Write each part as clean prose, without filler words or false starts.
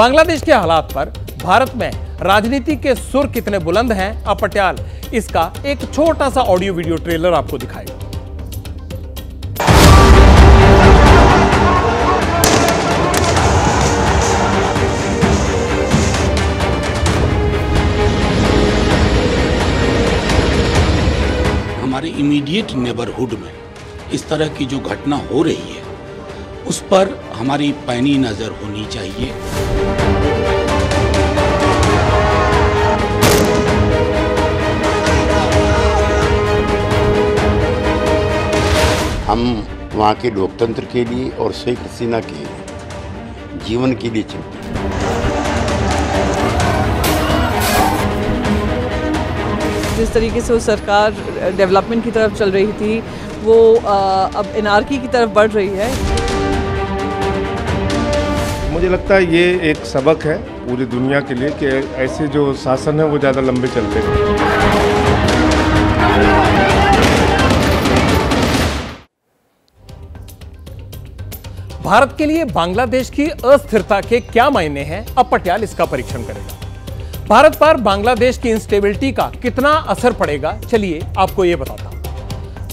बांग्लादेश के हालात पर भारत में राजनीति के सुर कितने बुलंद हैं, अब पटियाल इसका एक छोटा सा ऑडियो वीडियो ट्रेलर आपको दिखाएगा। हमारे इमीडिएट नेबरहुड में इस तरह की जो घटना हो रही है उस पर हमारी पैनी नजर होनी चाहिए। हम वहाँ के लोकतंत्र के लिए और शेख हसीना के जीवन के लिए चिंतित हैं। जिस तरीके से वो सरकार डेवलपमेंट की तरफ चल रही थी वो अब एनार्की की तरफ बढ़ रही है। मुझे लगता है ये एक सबक है पूरी दुनिया के लिए कि ऐसे जो शासन है वो ज़्यादा लंबे चलते हैं। भारत के लिए बांग्लादेश की अस्थिरता के क्या मायने हैं, अब पटियाल इसका परीक्षण करेगा। भारत पर बांग्लादेश की इंस्टेबिलिटी का कितना असर पड़ेगा, चलिए आपको यह बताता हूं।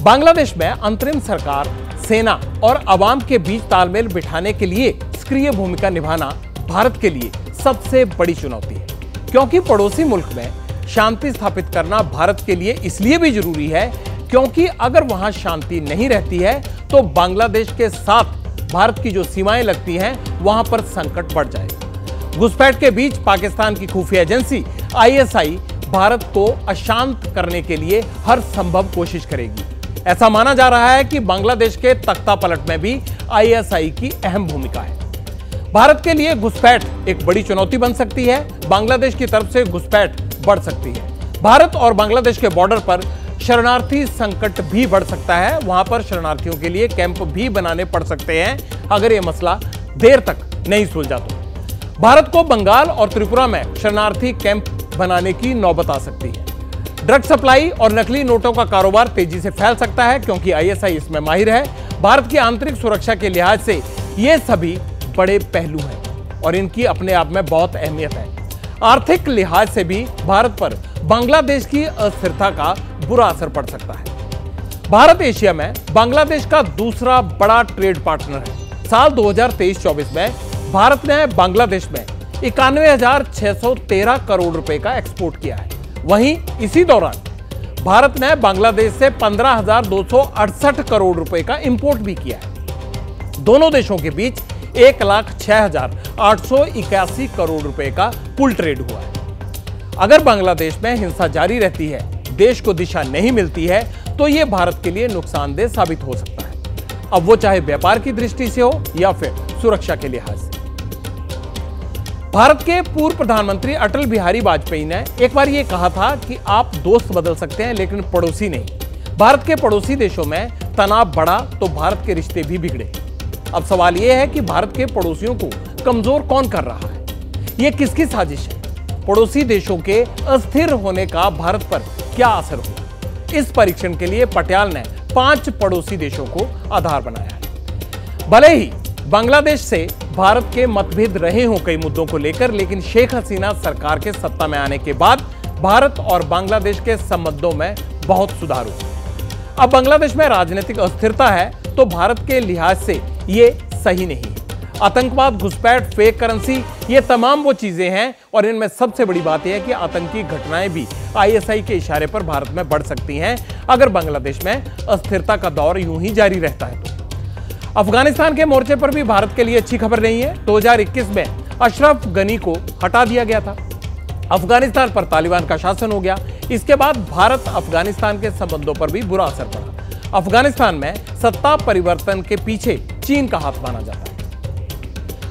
बांग्लादेश में अंतरिम सरकार, सेना और अवाम के बीच तालमेल बिठाने के लिए सक्रिय भूमिका निभाना भारत के लिए सबसे बड़ी चुनौती है, क्योंकि पड़ोसी मुल्क में शांति स्थापित करना भारत के लिए इसलिए भी जरूरी है क्योंकि अगर वहां शांति नहीं रहती है तो बांग्लादेश के साथ भारत की जो सीमाएं लगती हैं वहां पर संकट बढ़ जाएगा। घुसपैठ के बीच पाकिस्तान की खुफिया एजेंसी ISI भारत को अशांत करने के लिए हर संभव कोशिश करेगी। ऐसा माना जा रहा है कि बांग्लादेश के तख्ता पलट में भी ISI की अहम भूमिका है। भारत के लिए घुसपैठ एक बड़ी चुनौती बन सकती है। बांग्लादेश की तरफ से घुसपैठ बढ़ सकती है। भारत और बांग्लादेश के बॉर्डर पर शरणार्थी संकट भी बढ़ सकता है। वहां पर शरणार्थियों के लिए कैंप भी बनाने पड़ सकते हैं अगर यह मसला देर तक नहीं सुलझा तो। भारत को बंगाल और त्रिपुरा में शरणार्थी कैंप बनाने की नौबत आ सकती है। ड्रग सप्लाई और नकली नोटों का कारोबार तेजी से फैल सकता है क्योंकि ISI इसमें माहिर है। भारत की आंतरिक सुरक्षा के लिहाज से ये सभी बड़े पहलू हैं और इनकी अपने आप में बहुत अहमियत है। आर्थिक लिहाज से भी भारत पर बांग्लादेश की अस्थिरता का बुरा असर पड़ सकता है। भारत एशिया में बांग्लादेश का दूसरा बड़ा ट्रेड पार्टनर है। साल 2023-24 में भारत ने बांग्लादेश में 91,613 करोड़ रुपए का एक्सपोर्ट किया है। वहीं इसी दौरान भारत ने बांग्लादेश से 15,268 करोड़ रुपए का इंपोर्ट भी किया है। दोनों देशों के बीच 1,06,881 करोड़ रुपए का कुल ट्रेड हुआ है। अगर बांग्लादेश में हिंसा जारी रहती है, देश को दिशा नहीं मिलती है, तो यह भारत के लिए नुकसानदेह साबित हो सकता है, अब वो चाहे व्यापार की दृष्टि से हो या फिर सुरक्षा के लिहाज से। भारत के पूर्व प्रधानमंत्री अटल बिहारी वाजपेयी ने एक बार यह कहा था कि आप दोस्त बदल सकते हैं लेकिन पड़ोसी नहीं। भारत के पड़ोसी देशों में तनाव बढ़ा तो भारत के रिश्ते भी बिगड़े। अब सवाल यह है कि भारत के पड़ोसियों को कमजोर कौन कर रहा है, यह किसकी साजिश है? पड़ोसी देशों के अस्थिर होने का भारत पर क्या असर हुआ? इस परीक्षण के लिए पटियाल ने 5 पड़ोसी देशों को आधार बनाया है। भले ही बांग्लादेश से भारत के मतभेद रहे हों कई मुद्दों को लेकर, लेकिन शेख हसीना सरकार के सत्ता में आने के बाद भारत और बांग्लादेश के संबंधों में बहुत सुधार हुआ। अब बांग्लादेश में राजनीतिक अस्थिरता है तो भारत के लिहाज से ये सही नहीं है। आतंकवाद, घुसपैठ, फेक करेंसी, ये तमाम वो चीजें हैं और इनमें सबसे बड़ी बात यह है कि आतंकी घटनाएं भी ISI के इशारे पर भारत में बढ़ सकती हैं अगर बांग्लादेश में अस्थिरता का दौर यूं ही जारी रहता है तो। अफगानिस्तान के मोर्चे पर भी भारत के लिए अच्छी खबर नहीं है। 2021 में अशरफ गनी को हटा दिया गया था। अफगानिस्तान पर तालिबान का शासन हो गया। इसके बाद भारत अफगानिस्तान के संबंधों पर भी बुरा असर पड़ा। अफगानिस्तान में सत्ता परिवर्तन के पीछे चीन का हाथ माना जाता है।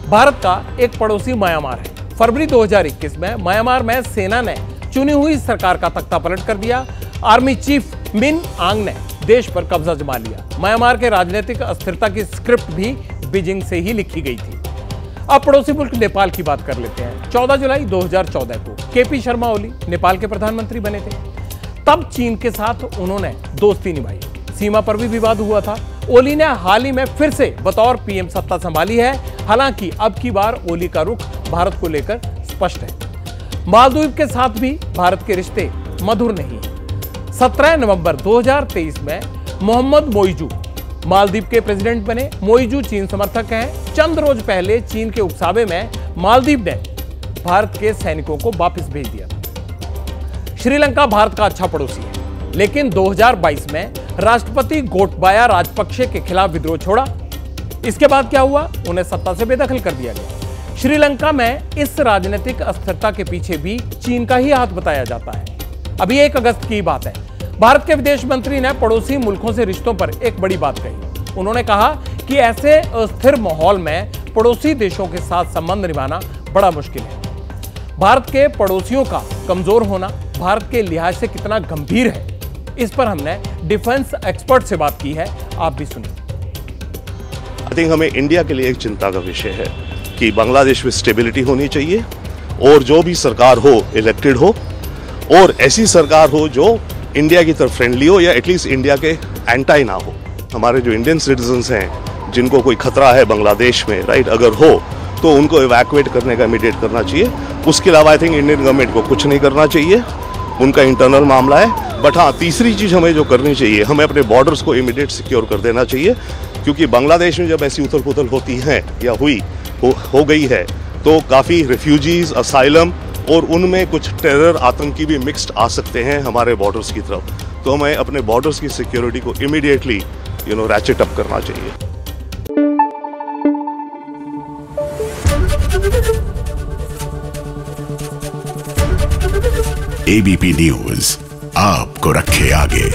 भारत का एक पड़ोसी म्यांमार है। फरवरी 2021 में म्यांमार में सेना ने चुनी हुई सरकार का तख्ता पलट कर दिया। आर्मी चीफ मिन आंग ने देश पर कब्जा जमा लिया। म्यांमार के राजनीतिक अस्थिरता की स्क्रिप्ट भी बीजिंग से ही लिखी गई थी। अब पड़ोसी मुल्क नेपाल की बात कर लेते हैं। 14 जुलाई 2014 को KP शर्मा ओली नेपाल के प्रधानमंत्री बने थे। तब चीन के साथ उन्होंने दोस्ती निभाई। सीमा पर भी विवाद हुआ था। ओली ने हाल ही में फिर से बतौर PM सत्ता संभाली है। हालांकि अब की बार ओली का रुख भारत को लेकर स्पष्ट है। मालदीव के साथ भी भारत के रिश्ते मधुर नहीं है। 17 नवंबर 2023 में मोहम्मद मोइजू मालदीव के प्रेसिडेंट बने। मोइजू चीन समर्थक हैं। चंद रोज पहले चीन के उकसावे में मालदीव ने भारत के सैनिकों को वापस भेज दिया था। श्रीलंका भारत का अच्छा पड़ोसी है, लेकिन 2022 में राष्ट्रपति गोटबाया राजपक्षे के खिलाफ विद्रोह छोड़ा। इसके बाद क्या हुआ? उन्हें सत्ता से बेदखल कर दिया गया। श्रीलंका में इस राजनीतिक अस्थिरता के पीछे भी चीन का ही हाथ बताया जाता है। अभी 1 अगस्त की बात है। भारत के विदेश मंत्री ने पड़ोसी मुल्कों से रिश्तों पर एक बड़ी बात कही। उन्होंने कहा कि ऐसे अस्थिर माहौल में पड़ोसी देशों के साथ संबंध निभाना बड़ा मुश्किल है। भारत के पड़ोसियों का कमजोर होना भारत के लिहाज से कितना गंभीर है, इस पर हमने डिफेंस एक्सपर्ट से बात की है। आप भी सुनिए। आई थिंक हमें इंडिया के लिए एक चिंता का विषय है कि बांग्लादेश में स्टेबिलिटी होनी चाहिए और जो भी सरकार हो इलेक्टेड हो और ऐसी सरकार हो जो इंडिया की तरफ फ्रेंडली हो या एटलीस्ट इंडिया के एंटाई ना हो। हमारे जो इंडियन सिटीजन्स हैं जिनको कोई खतरा है बांग्लादेश में, राइट, अगर हो तो उनको इवैक्यूएट करने का इमीडिएट करना चाहिए। उसके अलावा आई थिंक इंडियन गवर्नमेंट को कुछ नहीं करना चाहिए, उनका इंटरनल मामला है। बट हाँ, तीसरी चीज़ हमें जो करनी चाहिए, हमें अपने बॉर्डर्स को इमीडिएट सिक्योर कर देना चाहिए, क्योंकि बांग्लादेश में जब ऐसी उथल पुथल होती है या हो गई है तो काफ़ी रिफ्यूजीज, असाइलम और उनमें कुछ टेरर, आतंकी भी मिक्स्ड आ सकते हैं हमारे बॉर्डर्स की तरफ। तो हमें अपने बॉर्डर्स की सिक्योरिटी को इमीडिएटली रैचेट अप करना चाहिए। एबीपी न्यूज आपको रखे आगे।